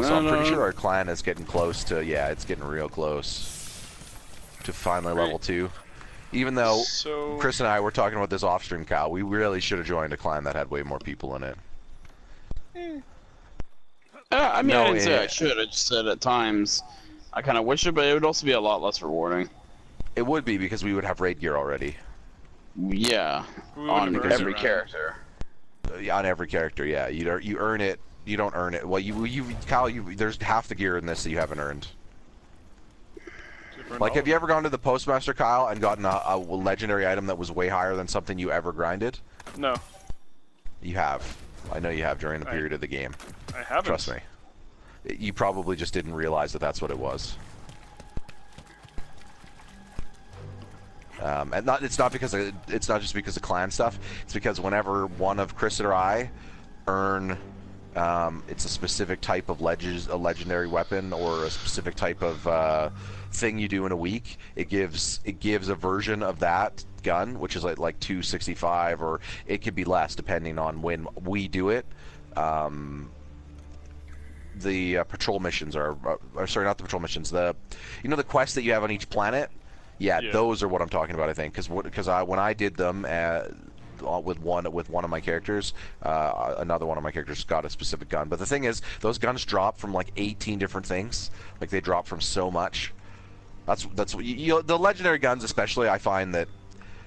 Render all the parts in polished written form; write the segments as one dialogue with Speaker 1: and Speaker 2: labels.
Speaker 1: Also, I'm pretty sure our clan is getting close to, yeah, it's getting real close to finally level 2. Even though Chris and I were talking about this off-stream, Kyle, we really should have joined a clan that had way more people in it.
Speaker 2: I mean, I didn't say I should. I just said at times I kind of wish it, but it would also be a lot less rewarding.
Speaker 1: It would be, because we would have raid gear already.
Speaker 2: Yeah, on every character.
Speaker 1: On every character, yeah. You earn it. You don't earn it. Well, Kyle, there's half the gear in this that you haven't earned. Like, have you ever gone to the Postmaster, Kyle, and gotten a legendary item that was way higher than something you ever grinded?
Speaker 3: No.
Speaker 1: You have. I know you have during the period of the game.
Speaker 3: I haven't.
Speaker 1: Trust me. You probably just didn't realize that that's what it was. And it's not just because of clan stuff. It's because whenever one of Chris or I earn, it's a specific type of a legendary weapon or a specific type of thing you do in a week. It gives a version of that gun, which is like 265, or it could be less depending on when we do it. The patrol missions are sorry, not the patrol missions. The quests that you have on each planet. Yeah, those are what I'm talking about. I think because when I did them with one of my characters, another one of my characters got a specific gun. But the thing is, those guns drop from like 18 different things. Like they drop from so much. That's the legendary guns, especially. I find that.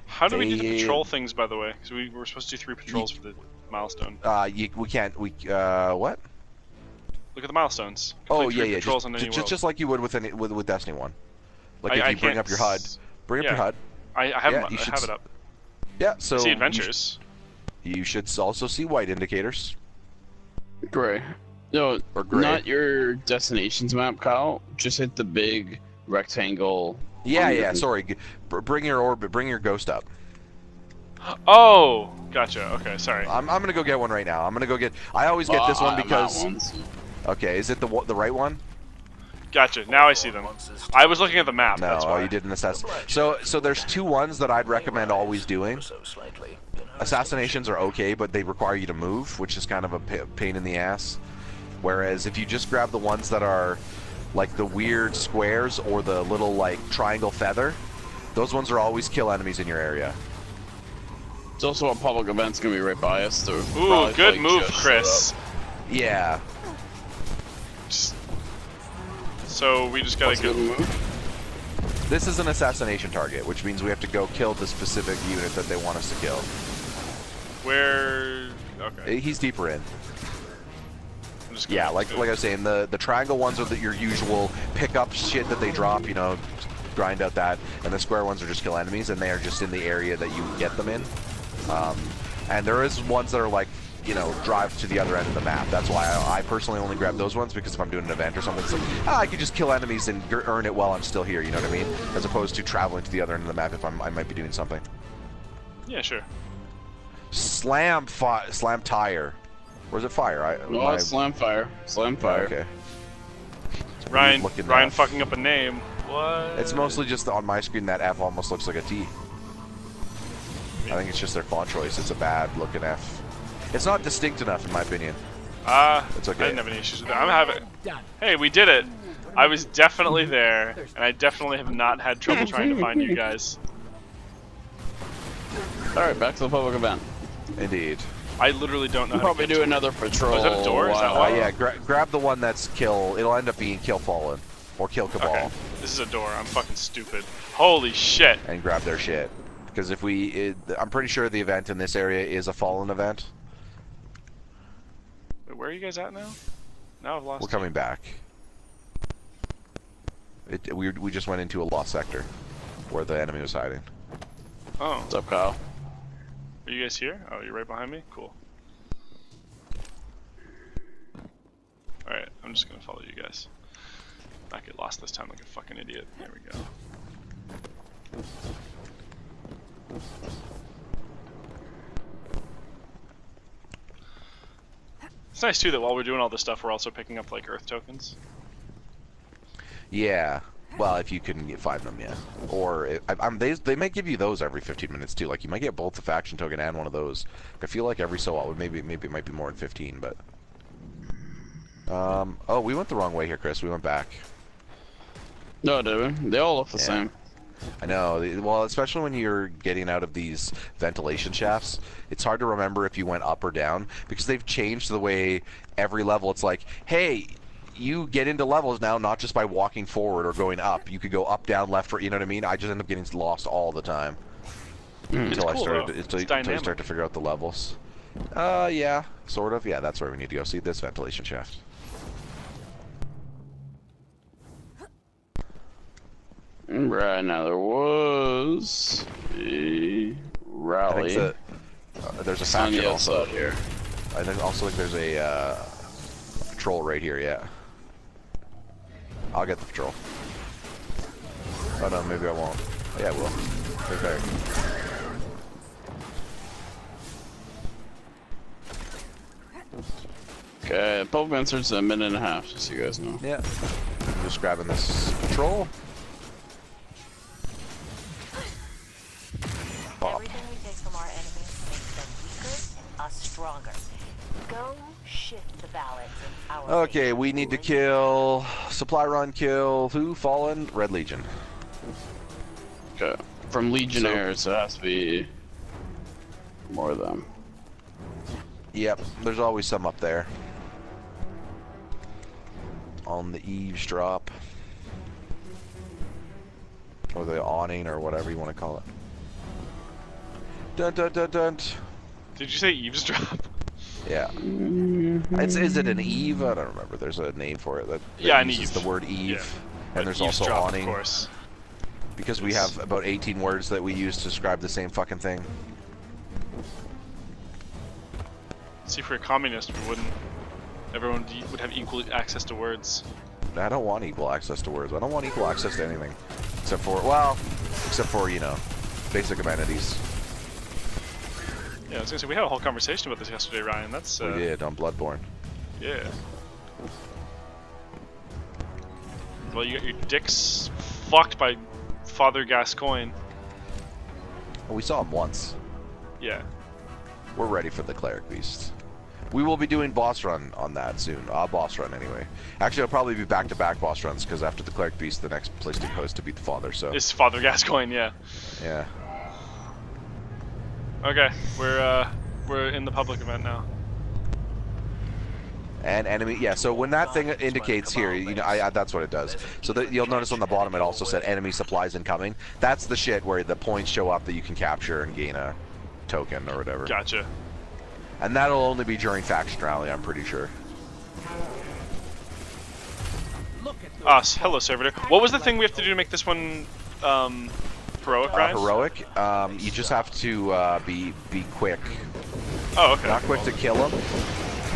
Speaker 3: How do we do the patrol things, by the way? Because we were supposed to do 3 patrols for the milestone.
Speaker 1: We can't. What?
Speaker 3: Look at the milestones.
Speaker 1: Oh yeah. Just like you would with Destiny 1. Like if you bring up your HUD, up your HUD.
Speaker 3: I have it up.
Speaker 1: Yeah, so
Speaker 3: see adventures.
Speaker 1: You should also see white indicators.
Speaker 2: Gray. No,
Speaker 1: or gray.
Speaker 2: Not your destinations map, Kyle. Just hit the big rectangle.
Speaker 1: Yeah. Sorry. Bring your orbit. Bring your ghost up.
Speaker 3: Oh, gotcha. Okay, sorry.
Speaker 1: I'm gonna go get one right now. I'm gonna go get. I always get this one because. Okay, is it the right one?
Speaker 3: Gotcha. Now I see them. I was looking at the map.
Speaker 1: No,
Speaker 3: that's why.
Speaker 1: You didn't assess. So there's 2 ones that I'd recommend always doing. Assassinations are okay, but they require you to move, which is kind of a pain in the ass. Whereas if you just grab the ones that are like the weird squares or the little like triangle feather, those ones are always kill enemies in your area.
Speaker 2: It's also a public event's gonna be right by us, too.
Speaker 3: Ooh, good move, Chris.
Speaker 1: Yeah.
Speaker 3: So we just gotta go.
Speaker 1: This is an assassination target, which means we have to go kill the specific unit that they want us to kill.
Speaker 3: Where? Okay.
Speaker 1: He's deeper in. Yeah, like I was saying, the triangle ones are your usual pickup shit that they drop, grind out that, and the square ones are just kill enemies, and they are just in the area that you get them in. And there is ones that are like, drive to the other end of the map. That's why I personally only grab those ones, because if I'm doing an event or something, it's like, I could just kill enemies and earn it while I'm still here, you know what I mean? As opposed to traveling to the other end of the map if I might be doing something.
Speaker 3: Yeah, sure.
Speaker 1: Slam tire. Or is it fire?
Speaker 2: It's slam fire. Slam fire.
Speaker 1: Okay.
Speaker 3: Ryan fucking up a name. What?
Speaker 1: It's mostly just on my screen that F almost looks like a T. I think it's just their font choice. It's a bad looking F. It's not distinct enough in my opinion.
Speaker 3: It's
Speaker 1: okay.
Speaker 3: I didn't have any issues with that. Hey, we did it. I was definitely there, and I definitely have not had trouble trying to find you guys.
Speaker 2: Alright, back to the public event.
Speaker 1: Indeed.
Speaker 3: I literally don't know.
Speaker 2: We'll probably do another patrol.
Speaker 3: Oh, is that a door? Is that why?
Speaker 1: Yeah, grab the one that's kill. It'll end up being kill fallen or kill cabal.
Speaker 3: Okay. This is a door. I'm fucking stupid. Holy shit.
Speaker 1: And grab their shit. Because if I'm pretty sure the event in this area is a fallen event.
Speaker 3: Wait, where are you guys at now? Now I've lost.
Speaker 1: We're coming back. We just went into a lost sector where the enemy was hiding.
Speaker 3: Oh.
Speaker 2: What's up, Kyle?
Speaker 3: Are you guys here? Oh, you're right behind me? Cool. Alright, I'm just gonna follow you guys. Not get lost this time like a fucking idiot. There we go. It's nice too that while we're doing all this stuff, we're also picking up like Earth tokens.
Speaker 1: Yeah. Well, if you can find them, yeah. Or they might give you those every 15 minutes too. Like you might get both the faction token and one of those. I feel like every so often, maybe it might be more than 15, but Oh, we went the wrong way here, Chris. We went back.
Speaker 2: No, did we? They all look the same.
Speaker 1: I know. Well, especially when you're getting out of these ventilation shafts, it's hard to remember if you went up or down because they've changed the way every level. It's like, hey, you get into levels now not just by walking forward or going up. You could go up, down, left, right. You know what I mean? I just end up getting lost all the time until
Speaker 3: cool,
Speaker 1: until you start to figure out the levels. Yeah, sort of. Yeah, that's where we need to go. See this ventilation shaft.
Speaker 2: Right, now there was a rally.
Speaker 1: I think there's a faction
Speaker 2: on the
Speaker 1: also
Speaker 2: outside here.
Speaker 1: I think also think there's a patrol right here. Yeah, I'll get the patrol. Oh no, maybe I won't. Yeah, I will. Okay.
Speaker 2: Okay, public answer's a minute and a half, just so you guys know.
Speaker 1: Yeah. I'm just grabbing this patrol. Pop.
Speaker 4: Everything we take from our enemies makes them weaker and us stronger. Go shift the balance in our
Speaker 1: Okay,
Speaker 4: favor.
Speaker 1: we need to kill supply run. Kill who? Fallen Red Legion.
Speaker 2: Okay, from Legionnaires, it has to be more of them.
Speaker 1: Yep, there's always some up there. On the eavesdrop. Or the awning, or whatever you want to call it. Dun dun dun dun.
Speaker 3: Did you say eavesdrop?
Speaker 1: Yeah. Is it an eve? I don't remember. There's a name for it that
Speaker 3: Yeah, an
Speaker 1: uses
Speaker 3: eve.
Speaker 1: the word eve.
Speaker 3: Yeah.
Speaker 1: And there's also
Speaker 3: Eavesdrop,
Speaker 1: awning.
Speaker 3: Of course.
Speaker 1: Because we have about 18 words that we use to describe the same fucking thing.
Speaker 3: See, if we're a communist, we wouldn't. Everyone would have equal access to words.
Speaker 1: I don't want equal access to words. I don't want equal access to anything. Except for, you know, basic amenities.
Speaker 3: Yeah, I was gonna say, we had a whole conversation about this yesterday, Ryan. That's,
Speaker 1: We did on Bloodborne.
Speaker 3: yeah. Well, you got your dicks fucked by Father Gascoigne.
Speaker 1: We saw him once.
Speaker 3: Yeah.
Speaker 1: We're ready for the Cleric Beast. We will be doing boss run on that soon. Boss run anyway. Actually, I'll probably be back-to-back boss runs because after the Cleric Beast, the next place to go is to beat the Father. So
Speaker 3: It's Father Gascoigne, yeah.
Speaker 1: yeah.
Speaker 3: Okay, we're in the public event now.
Speaker 1: And enemy, yeah. So when that thing indicates here, you know, that's what it does. So that you'll notice on the bottom, it also said enemy supplies incoming. That's the shit where the points show up that you can capture and gain a token or whatever.
Speaker 3: Gotcha.
Speaker 1: And that'll only be during faction rally, I'm pretty sure.
Speaker 3: Hello, servitor. What was the thing we have to do to make this one heroic, Ryan?
Speaker 1: Heroic. You just have to be quick.
Speaker 3: Oh, okay.
Speaker 1: Not quick to kill him,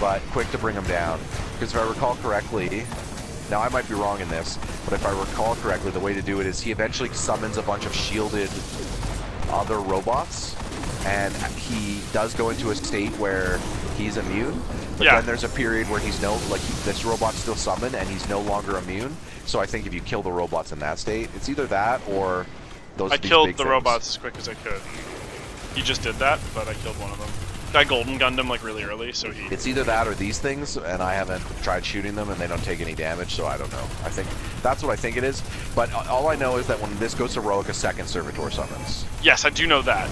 Speaker 1: but quick to bring him down. Because if I recall correctly, now I might be wrong in this, but if I recall correctly, the way to do it is he eventually summons a bunch of shielded other robots, and he does go into a state where he's immune. But then there's a period where he's this robot's still summoned and he's no longer immune. So I think if you kill the robots in that state, it's either that or those.
Speaker 3: I killed the robots as quick as I could. He just did that, but I killed one of them. I golden gunned him like really early, so he.
Speaker 1: It's either that or these things, and I haven't tried shooting them, and they don't take any damage, so I don't know. I think that's what I think it is. But all I know is that when this goes heroic, a second servitor summons.
Speaker 3: Yes, I do know that.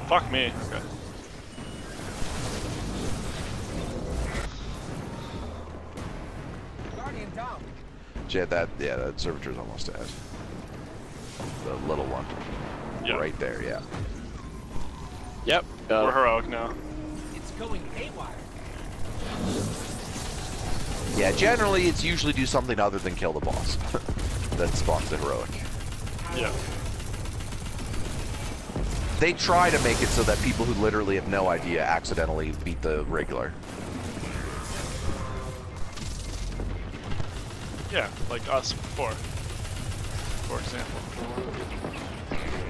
Speaker 3: Fuck me. Okay.
Speaker 1: That servitor's almost dead. The little one.
Speaker 3: Yeah.
Speaker 1: Right there, yeah.
Speaker 2: Yep.
Speaker 3: We're heroic now.
Speaker 5: It's going haywire.
Speaker 1: Yeah, generally it's usually do something other than kill the boss. That spawns the heroic.
Speaker 3: Yeah.
Speaker 1: They try to make it so that people who literally have no idea accidentally beat the regular.
Speaker 3: Yeah, like us before. For example.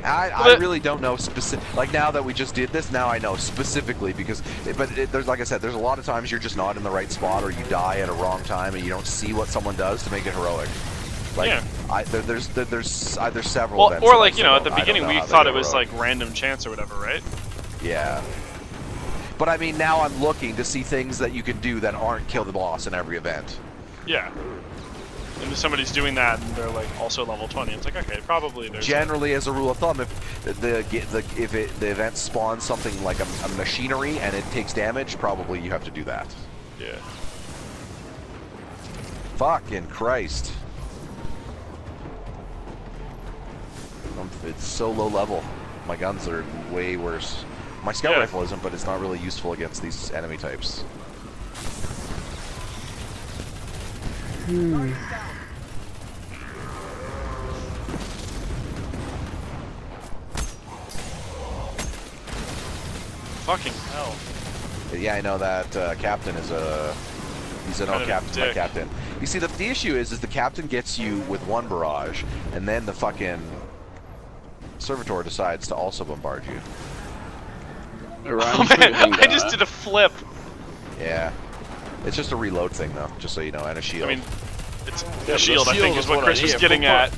Speaker 1: I really don't know specific. Like now that we just did this, now I know specifically because. There's like I said, there's a lot of times you're just not in the right spot or you die at a wrong time and you don't see what someone does to make it heroic. Like
Speaker 3: Yeah.
Speaker 1: there's several.
Speaker 3: Well,
Speaker 1: events
Speaker 3: or
Speaker 1: that
Speaker 3: like
Speaker 1: I
Speaker 3: at the beginning we
Speaker 1: how they
Speaker 3: thought
Speaker 1: go
Speaker 3: it was
Speaker 1: heroic.
Speaker 3: like random chance or whatever, right?
Speaker 1: Yeah. But I mean, now I'm looking to see things that you can do that aren't kill the boss in every event.
Speaker 3: Yeah. And if somebody's doing that and they're like also level 20, it's like okay, probably there's.
Speaker 1: Generally, as a rule of thumb, if the event spawns something like a machinery and it takes damage, probably you have to do that.
Speaker 3: Yeah.
Speaker 1: Fucking Christ. It's so low level. My guns are way worse. My scout rifle isn't, but it's not really useful against these enemy types.
Speaker 3: Fucking hell.
Speaker 1: Yeah, I know that captain is a... He's an
Speaker 3: Kind of a
Speaker 1: captain's my
Speaker 3: dick.
Speaker 1: captain. You see, the issue is the captain gets you with one barrage, and then the fucking servitor decides to also bombard you.
Speaker 3: Oh man, I just did a flip.
Speaker 1: Yeah. It's just a reload thing, though, just so you know, and a shield.
Speaker 3: I mean, it's
Speaker 2: Yeah,
Speaker 3: a shield, I
Speaker 2: shield
Speaker 3: think,
Speaker 2: is
Speaker 3: is what
Speaker 2: what
Speaker 3: Chris
Speaker 2: I
Speaker 3: was
Speaker 2: need.
Speaker 3: getting at.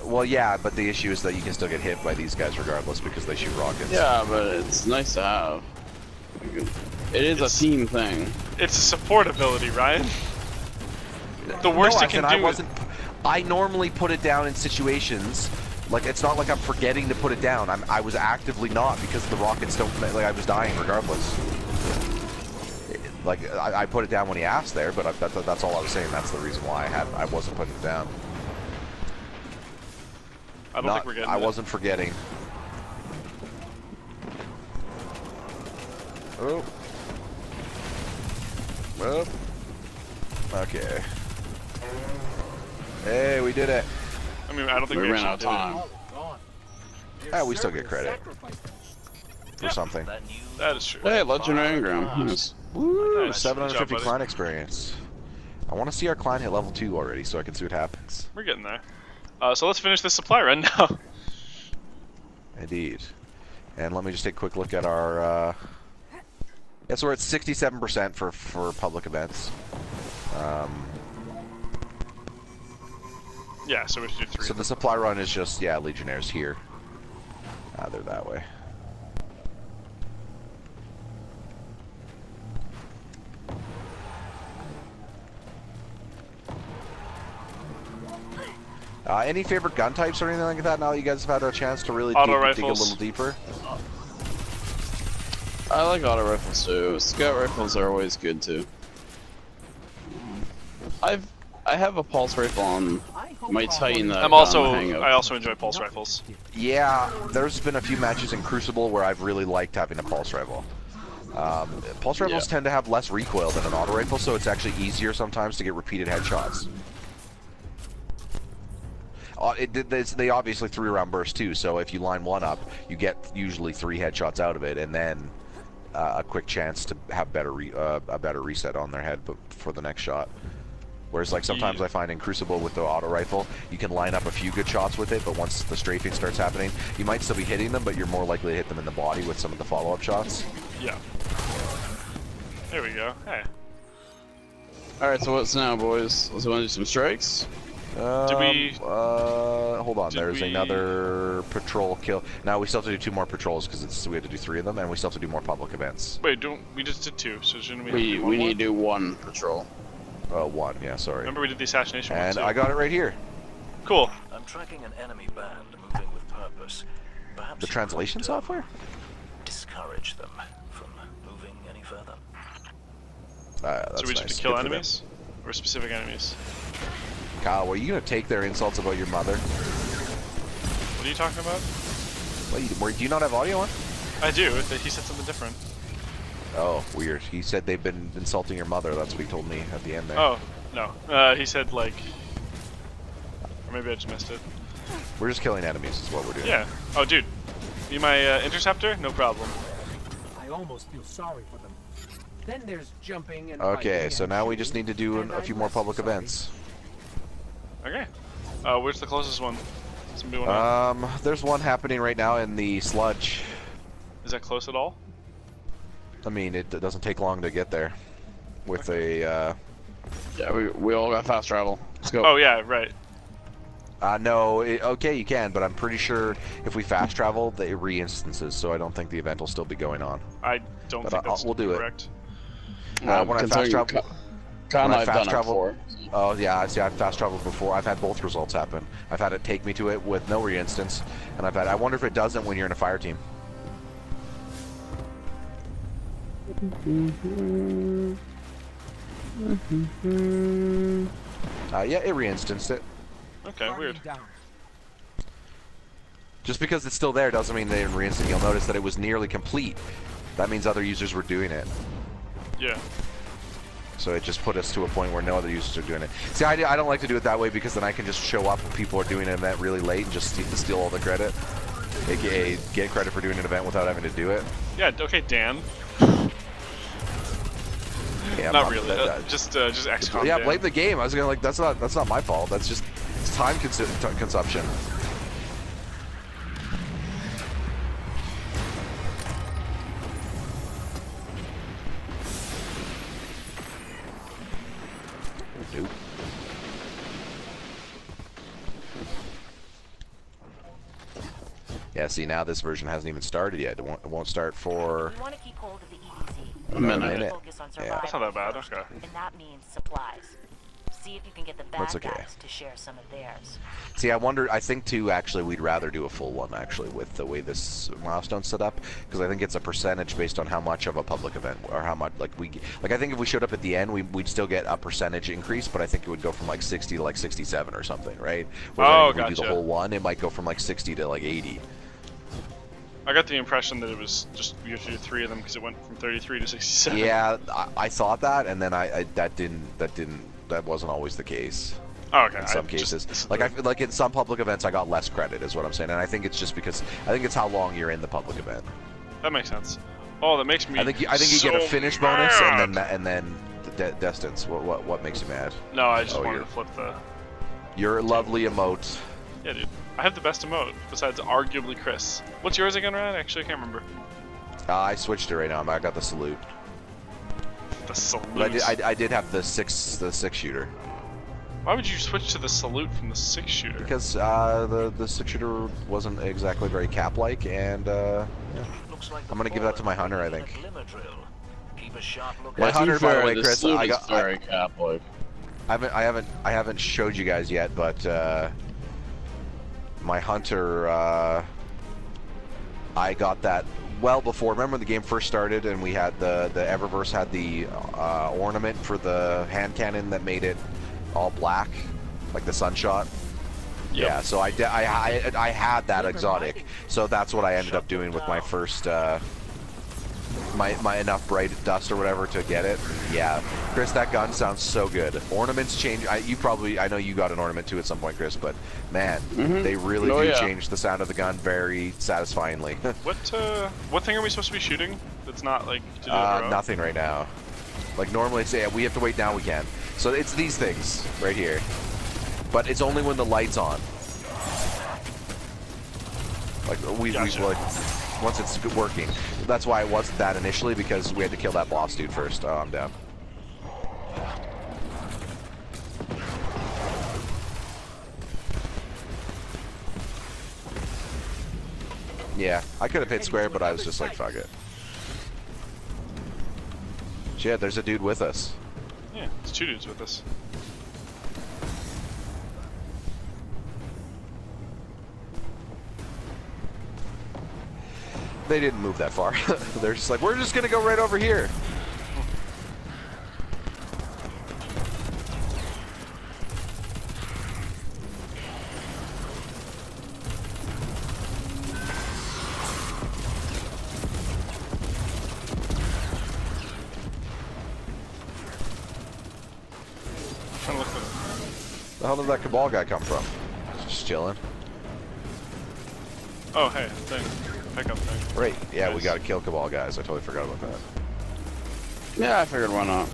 Speaker 1: Well, yeah, but the issue is that you can still get hit by these guys regardless because they shoot rockets.
Speaker 2: Yeah, but it's nice to have. It is a team thing.
Speaker 3: It's a support ability, Ryan. The worst
Speaker 1: No,
Speaker 3: it can
Speaker 1: as in
Speaker 3: do.
Speaker 1: I wasn't. I normally put it down in situations. Like, it's not like I'm forgetting to put it down. I was actively not because the rockets don't. Like, I was dying regardless. Like, I put it down when he asked there, but that's all I was saying. That's the reason why I wasn't putting it down.
Speaker 3: I don't think we're getting
Speaker 1: I
Speaker 3: it.
Speaker 1: wasn't forgetting. Oh. Oh. Okay. Hey, we did it.
Speaker 3: I mean, I don't think
Speaker 2: We
Speaker 3: we
Speaker 2: ran out of
Speaker 3: actually
Speaker 2: time.
Speaker 1: Ah, we still get credit for something.
Speaker 3: did it. That is true.
Speaker 2: Hey, legendary engram. Nice.
Speaker 1: Woo!
Speaker 3: Nice.
Speaker 1: 750
Speaker 3: Good job, buddy.
Speaker 1: clan experience. I want to see our clan hit level 2 already, so I can see what happens.
Speaker 3: We're getting there. So let's finish this supply run now.
Speaker 1: Indeed. And let me just take a quick look at our. Yeah, so we're at 67% for public events.
Speaker 3: Yeah, so we should do 3.
Speaker 1: So the supply run is just legionnaires here. They're that way. Any favorite gun types or anything like that now that you guys have had a chance to really dig a
Speaker 3: rifles.
Speaker 1: little deeper?
Speaker 2: I like auto rifles too. Scout rifles are always good too. I have a pulse rifle on my Titan that
Speaker 3: I'm
Speaker 2: I've
Speaker 3: also
Speaker 2: gotten the hang of.
Speaker 3: I also enjoy pulse rifles.
Speaker 1: Yeah, there's been a few matches in Crucible where I've really liked having a pulse rifle. Pulse rifles tend to have less recoil than an auto rifle, so it's actually easier sometimes to get repeated headshots. They obviously 3-round burst too, so if you line one up, you get usually 3 headshots out of it, and then a quick chance to have a better reset on their head for the next shot. Whereas, like, sometimes I find in Crucible with the auto rifle, you can line up a few good shots with it, but once the strafing starts happening, you might still be hitting them, but you're more likely to hit them in the body with some of the follow-up shots.
Speaker 3: Yeah. There we go. Hey.
Speaker 2: Alright, so what's now, boys? Let's want to do some strikes?
Speaker 3: Did we?
Speaker 1: Hold on.
Speaker 3: did
Speaker 1: There's
Speaker 3: we-
Speaker 1: another patrol kill. Now we still have to do 2 more patrols because we have to do 3 of them, and we still have to do more public events.
Speaker 3: Wait, we just did 2, so shouldn't we?
Speaker 2: We
Speaker 3: have to do one
Speaker 2: need
Speaker 3: more?
Speaker 2: to do 1 patrol.
Speaker 1: 1. Yeah, sorry.
Speaker 3: Remember we did the assassination one
Speaker 1: And
Speaker 3: too.
Speaker 1: I got it right here.
Speaker 3: Cool.
Speaker 6: I'm tracking an enemy band moving with purpose. Perhaps
Speaker 1: The
Speaker 6: you
Speaker 1: translation
Speaker 6: could,
Speaker 1: software?
Speaker 6: discourage them from moving any further.
Speaker 1: That's
Speaker 3: So we just
Speaker 1: nice.
Speaker 3: have to kill
Speaker 1: Good for them.
Speaker 3: enemies? Or specific enemies?
Speaker 1: Kyle, were you gonna take their insults about your mother?
Speaker 3: What are you talking about?
Speaker 1: Do you not have audio on?
Speaker 3: I do. He said something different.
Speaker 1: Oh, weird. He said they've been insulting your mother. That's what he told me at the end there.
Speaker 3: Oh, no. He said, like... Or maybe I just missed it.
Speaker 1: We're just killing enemies is what we're doing.
Speaker 3: Yeah. Oh, dude. Be my interceptor? No problem.
Speaker 5: I almost feel sorry for them. Then there's jumping and
Speaker 1: Okay,
Speaker 5: fighting
Speaker 1: so
Speaker 5: and
Speaker 1: now we
Speaker 5: shooting,
Speaker 1: just need to do
Speaker 5: and
Speaker 1: a few
Speaker 5: I'm
Speaker 1: more
Speaker 5: less
Speaker 1: public
Speaker 5: sorry.
Speaker 1: events.
Speaker 3: Okay. Where's the closest one? Somebody wanna...
Speaker 1: There's one happening right now in the sludge.
Speaker 3: Is that close at all?
Speaker 1: I mean, it doesn't take long to get there. With a,
Speaker 2: Yeah, we all got fast travel. Let's go.
Speaker 3: Oh yeah, right.
Speaker 1: no, okay, you can, but I'm pretty sure if we fast travel, it re-instances, so I don't think the event will still be going on.
Speaker 3: I don't
Speaker 1: But
Speaker 3: think that's
Speaker 1: we'll do it.
Speaker 3: correct.
Speaker 1: When I fast travel,
Speaker 2: Kyle and I've done it
Speaker 1: travel,
Speaker 2: before.
Speaker 1: oh yeah, I see. I've fast traveled before. I've had both results happen. I've had it take me to it with no re-instance, and I wonder if it doesn't when you're in a fire team. Yeah, it re-instanced it.
Speaker 3: Okay,
Speaker 5: Party
Speaker 3: weird.
Speaker 5: down.
Speaker 1: Just because it's still there doesn't mean they didn't re-instant. You'll notice that it was nearly complete. That means other users were doing it.
Speaker 3: Yeah.
Speaker 1: So it just put us to a point where no other users are doing it. See, I don't like to do it that way because then I can just show up when people are doing an event really late and just steal all the credit. AKA get credit for doing an event without having to do it.
Speaker 3: Yeah. Okay, Dan.
Speaker 1: Yeah,
Speaker 3: Not really. Just XCOM.
Speaker 1: yeah,
Speaker 3: Dan.
Speaker 1: blame the game. I was gonna like that's not my fault. That's just it's time consumption. Nope. Yeah, see now this version hasn't even started yet. It won't start for
Speaker 4: We want to keep hold of the EDZ.
Speaker 2: A minute.
Speaker 4: Focus on
Speaker 1: Yeah.
Speaker 4: survival
Speaker 3: That's not that bad,
Speaker 4: first,
Speaker 3: okay.
Speaker 4: And that means supplies. See if you can get the bad
Speaker 1: That's okay.
Speaker 4: guys to share some of theirs.
Speaker 1: See, I think too, actually, we'd rather do a full one, actually, with the way this milestone's set up, because I think it's a percentage based on how much of a public event, or how much, like, I think if we showed up at the end, we'd still get a percentage increase, but I think it would go from, like, 60 to, like, 67 or something, right? Whereas if we do the
Speaker 3: gotcha.
Speaker 1: whole one, it might go from, like, 60 to, like, 80.
Speaker 3: I got the impression that it was just you have to do 3 of them because it went from 33 to 67.
Speaker 1: Yeah, I thought that, and then that wasn't always the case.
Speaker 3: Oh, okay.
Speaker 1: In some cases, like I feel like in some public events, I got less credit, is what I'm saying, and I think it's just because I think it's how long you're in the public event.
Speaker 3: That makes sense. Oh, that makes me.
Speaker 1: I think you
Speaker 3: so
Speaker 1: get a finish
Speaker 3: mad.
Speaker 1: bonus and then the distance. What makes you mad?
Speaker 3: No, I just
Speaker 1: Oh,
Speaker 3: wanted
Speaker 1: you're-
Speaker 3: to flip the.
Speaker 1: Your lovely emote.
Speaker 3: Yeah, dude. I have the best emote besides arguably Chris. What's yours again, Ryan? Actually, I can't remember.
Speaker 1: I switched it right now. I got the salute.
Speaker 3: The salute.
Speaker 1: But I did have the six shooter
Speaker 3: Why would you switch to the salute from the 6-shooter?
Speaker 1: because the 6 shooter wasn't exactly very cap like, and
Speaker 6: Looks like
Speaker 1: I'm gonna give that to my hunter, I
Speaker 6: fallen
Speaker 1: think.
Speaker 6: in a glimmer drill. Keep a sharp look
Speaker 1: My
Speaker 6: out.
Speaker 1: hunter, by the way,
Speaker 2: the
Speaker 1: Chris,
Speaker 2: salute
Speaker 1: I
Speaker 2: is
Speaker 1: got-
Speaker 2: very Catholic.
Speaker 1: I haven't showed you guys yet, but my hunter, I got that well before. Remember when the game first started and we had the Eververse had the ornament for the hand cannon that made it all black, like the sunshot.
Speaker 3: Yep.
Speaker 1: Yeah, so I had that exotic, so that's what I ended up doing with my first my enough bright dust or whatever to get it. Yeah, Chris, that gun sounds so good. Ornaments change. I know you got an ornament too at some point, Chris, but man, they really
Speaker 2: Oh,
Speaker 1: do
Speaker 2: yeah.
Speaker 1: change the sound of the gun very satisfyingly.
Speaker 3: What thing are we supposed to be shooting? That's not like to do a row?
Speaker 1: Nothing right now. Like normally, say we have to wait. Now we can. So it's these things right here, but it's only when the light's on. Like we
Speaker 3: Gotcha.
Speaker 1: like once it's working. That's why it wasn't that initially, because we had to kill that boss dude first. Oh, I'm down. Yeah, I could have hit square, but I was just like, fuck it. Shit, there's a dude with us.
Speaker 3: Yeah, it's 2 dudes with us.
Speaker 1: They didn't move that far. They're just like, we're just gonna go right over here.
Speaker 3: Trying to look for
Speaker 1: The hell did that Cabal guy come from? Just chilling.
Speaker 3: Oh, hey, thing. Pickup thing.
Speaker 1: Right, yeah, we
Speaker 3: Nice.
Speaker 1: gotta kill Cabal guys. I totally forgot about that.
Speaker 2: Yeah, I figured why not.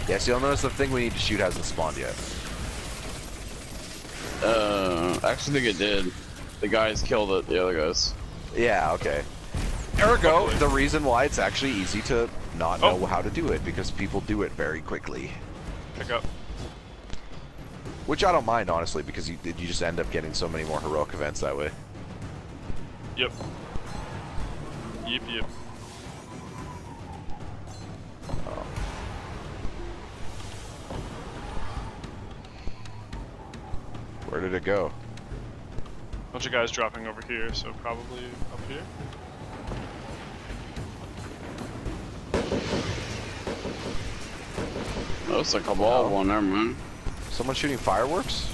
Speaker 1: Yeah, so you'll notice the thing we need to shoot hasn't spawned yet.
Speaker 2: Actually think it did. The guys killed it, the other guys.
Speaker 1: Yeah, okay. Ergo, the reason why it's actually easy to not know how to do it, because people do it very quickly.
Speaker 3: Pick up.
Speaker 1: Which I don't mind, honestly, because you just end up getting so many more heroic events that way.
Speaker 3: Yep. Yep.
Speaker 1: Where did it go?
Speaker 3: Bunch of guys dropping over here, so probably up here.
Speaker 2: Oh, it's like a ball one, never mind.
Speaker 1: Someone shooting fireworks?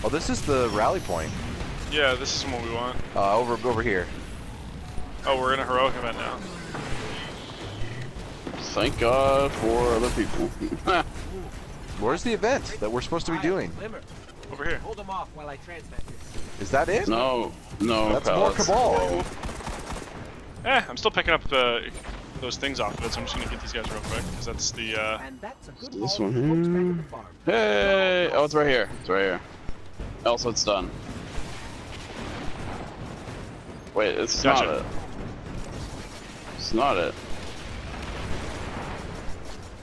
Speaker 1: Oh, this is the rally point.
Speaker 3: Yeah, this is what we want.
Speaker 1: Over here.
Speaker 3: Oh, we're in a heroic event now.
Speaker 2: Thank God for other people.
Speaker 1: Where's the event that we're supposed to be doing?
Speaker 5: Glimmer,
Speaker 3: Over here.
Speaker 5: hold them off while I transmit this.
Speaker 1: Is that it?
Speaker 2: No,
Speaker 1: That's
Speaker 2: pallets.
Speaker 1: more Cabal.
Speaker 3: I'm still picking up those things off of it, so I'm just gonna get these guys real quick, because that's the,
Speaker 5: And that's a good
Speaker 2: This
Speaker 5: haul
Speaker 2: one
Speaker 5: for folks back
Speaker 2: here.
Speaker 5: at the farm.
Speaker 2: Hey! Oh, it's right here. It's right here. Also, it's done. Wait, it's
Speaker 3: Gotcha.
Speaker 2: not it. It's not it.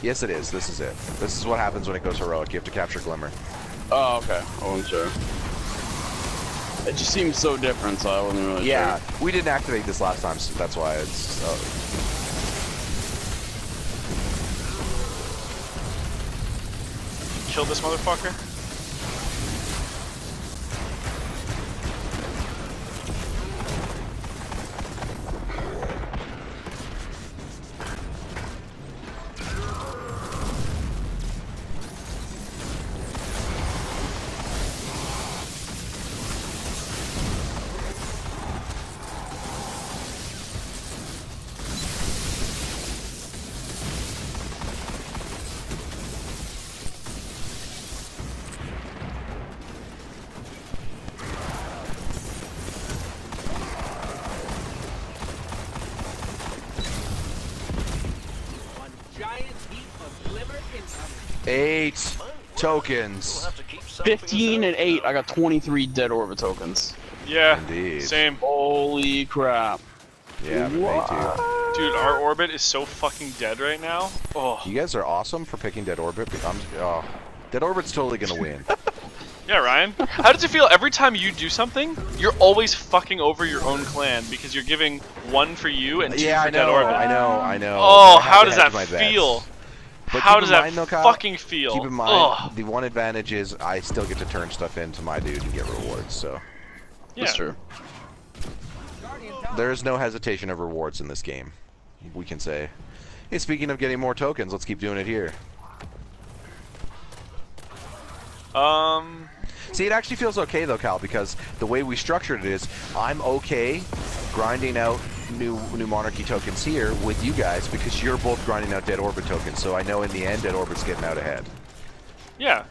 Speaker 1: Yes, it is. This is it. This is what happens when it goes heroic. You have to capture Glimmer.
Speaker 2: Oh, okay. I wasn't sure. It just seems so different, so I wasn't really
Speaker 1: Yeah,
Speaker 2: sure.
Speaker 1: we didn't activate this last time, so that's why it's...
Speaker 3: kill this motherfucker.
Speaker 5: One giant heap of glimmer incoming.
Speaker 1: 8 tokens.
Speaker 6: We'll have to keep some for
Speaker 2: 15 and
Speaker 6: yourself
Speaker 2: 8.
Speaker 6: now.
Speaker 2: I got 23 dead orbit tokens.
Speaker 3: Yeah,
Speaker 1: Indeed.
Speaker 3: same.
Speaker 2: Holy crap.
Speaker 1: Yeah, but me too.
Speaker 3: Dude, our orbit is so fucking dead right now. Oh,
Speaker 1: You guys are awesome for picking Dead Orbit. Dead Orbit's totally gonna win.
Speaker 3: yeah, Ryan. How does it feel every time you do something? You're always fucking over your own clan because you're giving 1 for you and 2
Speaker 1: Yeah,
Speaker 3: for
Speaker 1: I
Speaker 3: Dead
Speaker 1: know,
Speaker 3: Orbit.
Speaker 1: I know.
Speaker 3: Oh,
Speaker 1: I have
Speaker 3: how
Speaker 1: to
Speaker 3: does
Speaker 1: hedge
Speaker 3: that
Speaker 1: my bets.
Speaker 3: feel?
Speaker 1: But
Speaker 3: How
Speaker 1: keep
Speaker 3: does
Speaker 1: in
Speaker 3: that
Speaker 1: mind, though, Kyle,
Speaker 3: fucking feel?
Speaker 1: Keep in mind,
Speaker 3: Ugh.
Speaker 1: the one advantage is I still get to turn stuff into my dude and get rewards, so...
Speaker 3: Yeah.
Speaker 2: That's true.
Speaker 1: There is no hesitation of rewards in this game, we can say. Hey, speaking of getting more tokens, let's keep doing it here. See, it actually feels okay though, Cal, because the way we structured it is, I'm okay grinding out new Monarchy tokens here with you guys because you're both grinding out Dead Orbit tokens, so I know in the end Dead Orbit's getting out ahead.
Speaker 3: Yeah.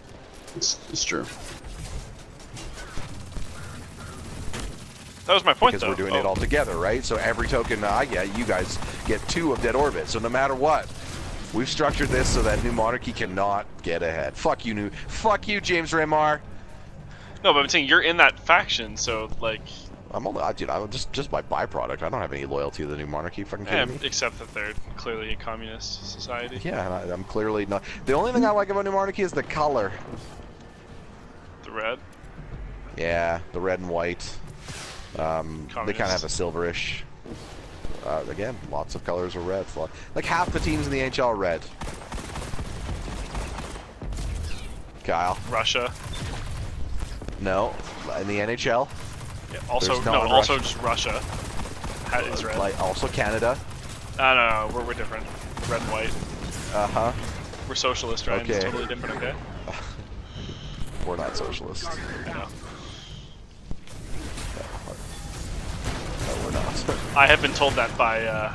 Speaker 2: It's true.
Speaker 3: That was my point,
Speaker 1: Because
Speaker 3: though.
Speaker 1: we're doing it all together, right? So every token I get, you guys get 2 of Dead Orbit. So no matter what, we've structured this so that New Monarchy cannot get ahead. Fuck you, James Remar.
Speaker 3: No, but I'm saying you're in that faction, so like.
Speaker 1: I'm only, dude, I'm just by byproduct. I don't have any loyalty to the New Monarchy. Fucking kidding me?
Speaker 3: Except that they're clearly a communist society.
Speaker 1: Yeah, and I'm clearly not. The only thing I like about New Monarchy is the color.
Speaker 3: The red.
Speaker 1: Yeah, the red and white. They kind of have a silverish. Again, lots of colors of red. Like half the teams in the NHL are red. Kyle.
Speaker 3: Russia.
Speaker 1: No, in the NHL.
Speaker 3: Yeah, also,
Speaker 1: There's
Speaker 3: no,
Speaker 1: non-Russia.
Speaker 3: also just Russia. Hat is red.
Speaker 1: Like also Canada.
Speaker 3: No, we're different. Red and white.
Speaker 1: Uh-huh.
Speaker 3: We're socialist, right?
Speaker 1: Okay.
Speaker 3: It's totally different, okay?
Speaker 1: We're not socialists.
Speaker 3: No.
Speaker 1: No, we're not.
Speaker 3: I have been told that by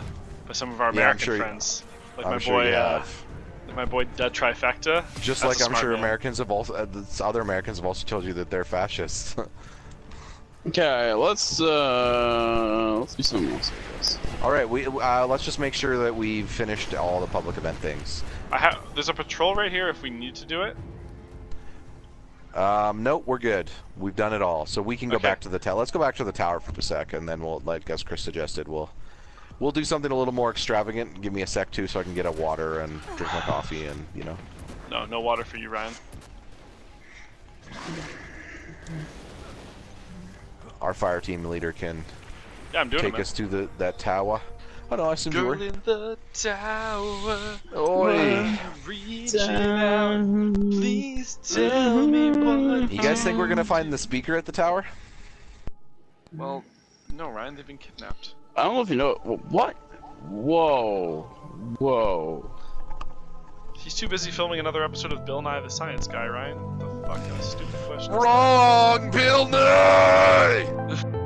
Speaker 3: some of our
Speaker 1: Yeah, I'm
Speaker 3: American
Speaker 1: sure you-
Speaker 3: friends. Like
Speaker 1: I'm
Speaker 3: my
Speaker 1: sure
Speaker 3: boy,
Speaker 1: you have.
Speaker 3: like my boy Trifecta.
Speaker 1: Just
Speaker 3: That's a
Speaker 1: like I'm
Speaker 3: smart
Speaker 1: sure
Speaker 3: man.
Speaker 1: Americans have also, other Americans have also told you that they're fascists.
Speaker 2: Okay, let's do something else, I guess.
Speaker 1: All right, let's just make sure that we've finished all the public event things.
Speaker 3: There's a patrol right here if we need to do it.
Speaker 1: Nope, we're good. We've done it all. So we can go
Speaker 3: Okay.
Speaker 1: back to the tower. Let's go back to the tower for a sec, and then we'll, like as Chris suggested, we'll do something a little more extravagant. Give me a sec too, so I can get a water and drink my coffee, and you know.
Speaker 3: No water for you, Ryan.
Speaker 1: Our fire team leader can
Speaker 3: Yeah, I'm doing
Speaker 1: take
Speaker 3: it, man.
Speaker 1: us to that tower. Oh no, I assumed you were.
Speaker 3: in the tower.
Speaker 1: Oi!
Speaker 3: Reaching out. Please tell me what.
Speaker 1: You guys think we're gonna find the speaker at the tower?
Speaker 3: Well, no, Ryan. They've been kidnapped.
Speaker 2: I don't know if you know what. Whoa, whoa.
Speaker 3: He's too busy filming another episode of Bill Nye the Science Guy, Ryan. What the fuck? Kind of stupid question. is that?
Speaker 1: Wrong, Bill Nye!